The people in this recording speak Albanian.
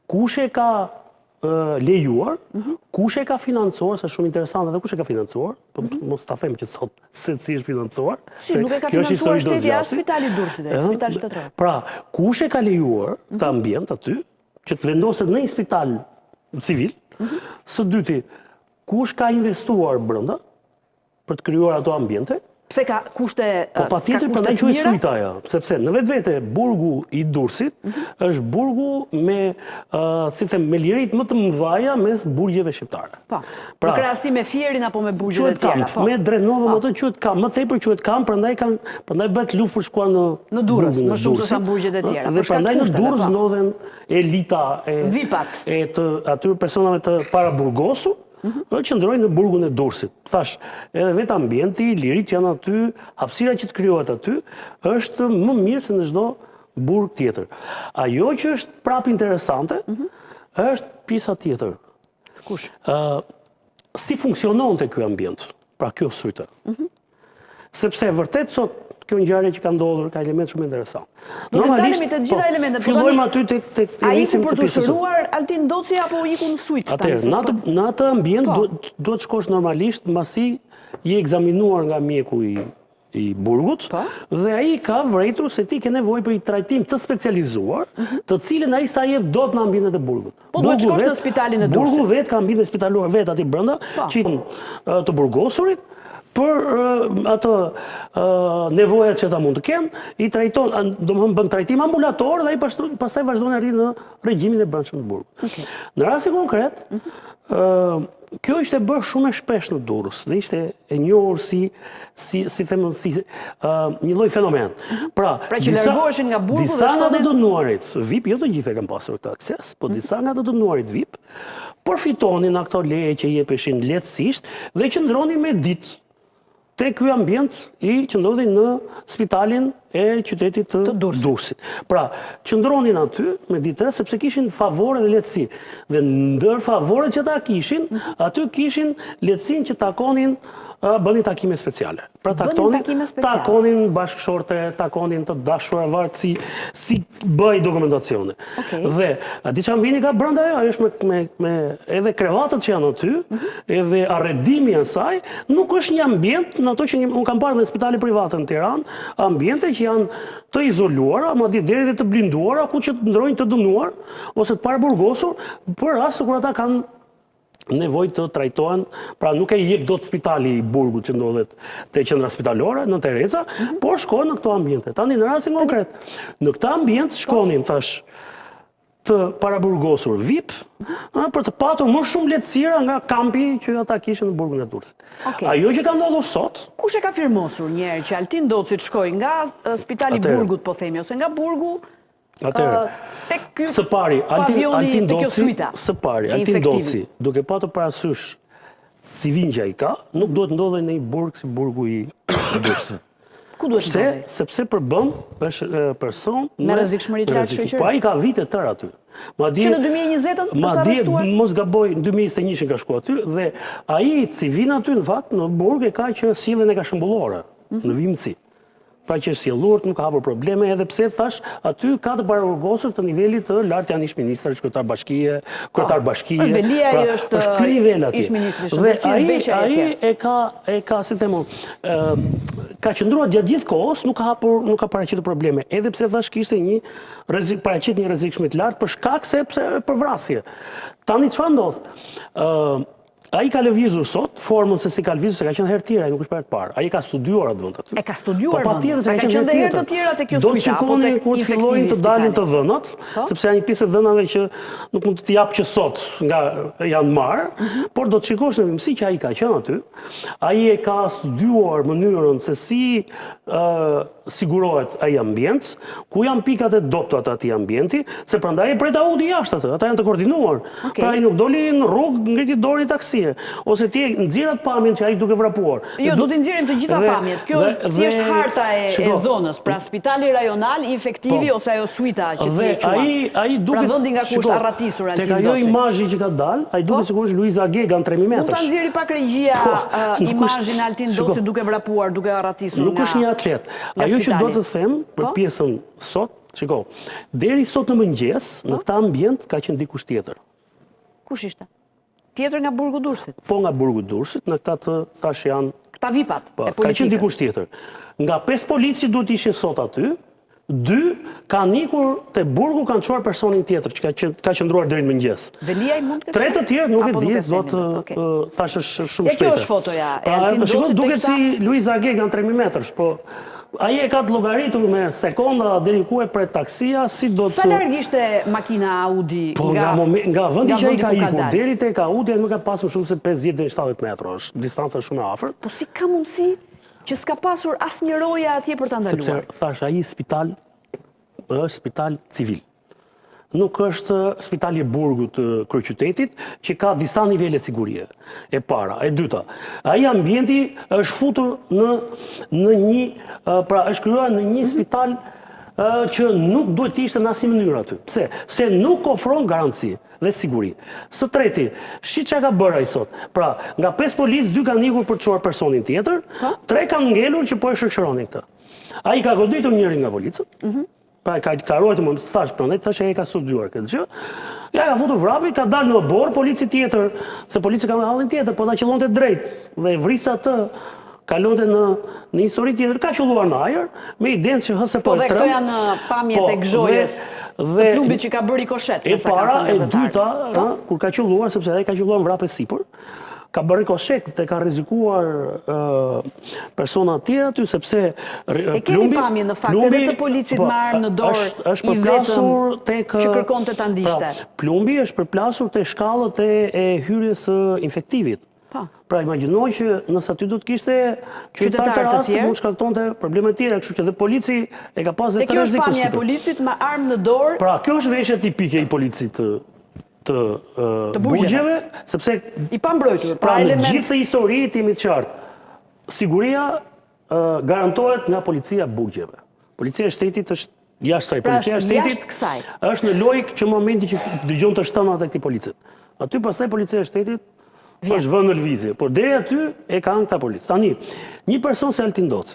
kush e ka lejuar, kush e ka financuar, se shumë interesante dhe kush e ka financuar, mos ta them që thot se si është financuar. Si, nuk e ka financuar shteti as Spitali Durrësit, Spital Shtetëror. Pra, kush e ka lejuar këtë ambient aty, që të vendoset në një spital civil, së dyti, kush ka investuar brenda për të krijuar ato ambiente? Pse ka kushte Po patjetër prandaj quhet suita ajo, sepse në vetvete burgu i Durrësit është burgu me si them me lirit më të mëdha mes burgjeve shqiptare. Po. Në krahasim me Fierin apo me burgjet e tjera, po. Me Drenovën ato quhet kamp, më tepër quhet kamp, prandaj bëhet luftë për shkuar në Durrës, më shumë se sa burgjet e tjera. Dhe prandaj në Durrës ndodhen elita vipat e të atyre personave të paraburgosur qëndrojnë në burgun e Durrësit. Thash, edhe vetë ambienti, lirit që janë aty, hapësira që të krijohet aty, është më mirë se në çdo burg tjetër. Ajo që është prap interesante, është pjesa tjetër. Kush? Si funksiononte ky ambient, pra kjo syte. Sepse vërtet sot kjo ngjarje që ka ndodhur ka elemente shumë interesante. Do të ndalemi të gjitha elementet. Fillojmë aty tek a iku për të shëruar Altin Doci apo iku në suite? Atëherë, në atë ambient duhet shkosh normalisht mbasi i egzaminuar nga mjeku i burgut dhe ai ka vërejtur se ti ke nevojë për një trajtim të specializuar, të cilën ai sa jep dot në ambientet e burgut. Po duhet shkosh në spitalin e Durrësit. Burgu vet ka ambiente spitalore vet aty brenda, që të burgosurit për atë nevojat që ta mund të kenë, i trajton, domethënë bën trajtim ambulator dhe ai pastaj vazhdon arrin në regjimin e brendshëm të burgut. Në rastin konkret, kjo ishte bërë shumë e shpesh në Durrës dhe ishte e njohur si një lloj fenomen. Pra që largoheshin nga burgu disa nga të dënuarit VIP, jo të gjithë e kanë pasur këtë akses, po disa nga të dënuarit VIP përfitonin ato leje që jepeshin lehtësisht dhe qëndronin me ditë te ky ambient që ndodhi në spitalin e qytetit të Durrësit. Pra, qëndronin aty me ditë sepse kishin favore dhe lehtësi. Dhe ndër favoret që ta kishin, aty kishin lehtësinë që takonin bënin takime speciale. Pra takonin bashkëshorte, takonin të dashura varet si bëj dokumentacione. Dhe diçka mbini ka brenda ajo është me edhe krevatët që janë aty, edhe arredimi i saj, nuk është një ambient në ato që unë kam parë në spitale private në Tiranë, ambiente që janë të izoluara, madje deri dhe të blinduara, ku që ndrojnë të dënuar ose të paraburgosur, për rast kur ata kanë nevojë të trajtohen, pra nuk e jep dot spitali i burgut që ndodhet te qendra spitalore në Tereza, por shkojnë në këto ambiente. Tani në rastin konkret, në këtë ambient shkonin thash të paraburgosur VIP, për të patur më shumë lehtësira nga kampi që ata kishin në burgun e Durrësit. Ajo që ka ndodhur sot, kush e ka firmosur një herë që Altin Doci shkoi nga spitali i burgut, po themi, ose nga burgu tek ky Altin Doci, duke patur parasysh civin që ai ka, nuk duhet ndodhej në një burg si burgu i Durrësit. Ku duhet ndodhej? Sepse përbëm është person me rrezikshmëri të lartë shoqërore. Po ai ka vite të tëra aty. Që në 2020 është arrestuar? Mos gaboj, në 2021 ka shkuar aty dhe ai civin aty në fakt në burg e ka që sjelljen e ka shëmbullore në vimësi. Pra që është sjellur, nuk ka hapur probleme, edhe pse thash, aty ka të paraburgosur të nivelit të lartë janë ish-ministër, kryetar bashkie. Është Velia ai është ky nivel aty. Ish-ministri shëndetësisë, Beqaj e tjerë. Ai ka si themu, ka qëndruar gjatë gjithë kohës, nuk ka paraqitur probleme, edhe pse thash kishte një paraqit një rrezikshmëri të lartë për shkak për vrasje. Tani çfarë ndodh? Ai ka lëvizur sot, formën se si ka lëvizur, se ka qenë herë tjera, ai nuk është për herë të parë. Ai ka studiuar atë vend aty. E ka studiuar vendin. Po patjetër, ka qenë herë të tjera te kjo suita apo tek kur fillojnë të dalin të dhënat, sepse janë një pjesë e dhënave që nuk mund të jap që sot nga janë marrë, por do të shikosh në vimësi që ai ka qenë aty. Ai e ka studiuar mënyrën se si sigurohet ai ambient, ku janë pikat e dobta të atij ambienti, se prandaj e pret audi jashtë atë, ata janë të koordinuar. Pra ai nuk doli në rrugë ngriti dorën taksi, ose ti nxjerrat pamjen që ai duke vrapuar. Jo, do t'i nxjerrim të gjitha pamjet. Kjo është thjesht harta e zonës, pra spitali rajonal, infektivi ose ajo suita që ti e quan. Ai duket, pra vendi nga ku është arratisur Altin Doci. Tek ajo imazhi që ka dalë, ai duket sikur është Luiza Gega në 3000 metrash. Mund ta nxjerrë pak regjia imazhin e Altin Doci duke vrapuar, duke arratisur. Nuk është një atlet. Ajo që do të them për pjesën sot, Shiko, deri sot në mëngjes, në këta ambient, ka qenë dikush tjetër. Kush ishte? Tjetër nga Burgu Durrësit? Po nga Burgu Durrësit, në këta të thash janë... Këta vipat e Ka qenë politikës. dikush tjetër. Nga 5 polici duhet ishin sot aty, 2 kanë ikur te Burgu, kanë çuar personin tjetër që ka qëndruar deri në mëngjes. Velia i mund këtë? 3 të tjerë nuk e Apo di, nuk e do themi të dot, thash është shumë Ja, shpejtë. kjo është fotoja e Altin Docit, Shikoj, duket teksa- si Luiz Ageg në 3000 metrash, po ai e ka të llogaritur me sekonda deri ku e pret taksia, si do të... Sa larg ishte makina Audi Po nga vendi që ai ka ku ikur dalë? deri tek Audi nuk ka pasur shumë se 50 deri 70 metra, është distanca shumë e afërt. Po si ka mundësi që s'ka pasur asnjë roja atje për ta Sepse ndaluar? thash ai spital është spital civil. Nuk është spitali i Burgut të kryeqytetit që ka disa nivele sigurie. E para, e dyta. Ai ambienti është futur në një pra është krijuar në një spital që nuk duhet të ishte në asnjë mënyrë aty. Pse? Se nuk ofron garanci dhe siguri. Së treti, shi çka ka bërë ai sot. Pra, nga 5 policë, 2 kanë ikur për të çuar personin tjetër, 3 kanë ngelur që po e shoqëronin këtë. Ai ka goditur njërin nga policët. Pra ka ruajtur më thash, prandaj thash ai ka studiuar këtë gjë. Ja ka futur vrapi, ka dalë në obor polici tjetër, se polici ka në hallin tjetër, po ta qëllonte drejt dhe vrisa atë, kalonte në histori tjetër, ka qelluar në ajër, me idenë që hëse Po po e dhe trëm. këto janë pamjet e gëzhojës të plumbit që ka bërë rikoshet. E para, e dyta, kur ka qelluar, sepse ai ka qelluar në vrapë sipër, ka bërë rikoshet dhe ka rrezikuar persona të tjera aty, sepse E kemi pamje në fakt edhe të policit me armë në dorë është i përplasur vetëm që kërkonte ta ndiqte. Plumbi është përplasur te shkallët e hyrjes së infektivit. Pra imagjinoj që nëse aty do të kishte qytetar të rastit, mund shkaktonte probleme të tjera, kështu që dhe polici e ka pas dhe të rrezik. Kjo është pamja e policit me armë në dorë. Pra, kjo është veshje tipike i policit të burgjeve, sepse i pambrojtur. Pra në gjithë historitë jemi të qartë. Siguria garantohet nga policia e burgjeve. Policia e shtetit është jashtë kësaj. Policia e shtetit është në lojë që momenti që dëgjon të shtënat e këtij policit. Aty pastaj policia e shtetit është vënë në lëvizje, por deri aty e kanë këta policë. Tani, një person si Altin Doci,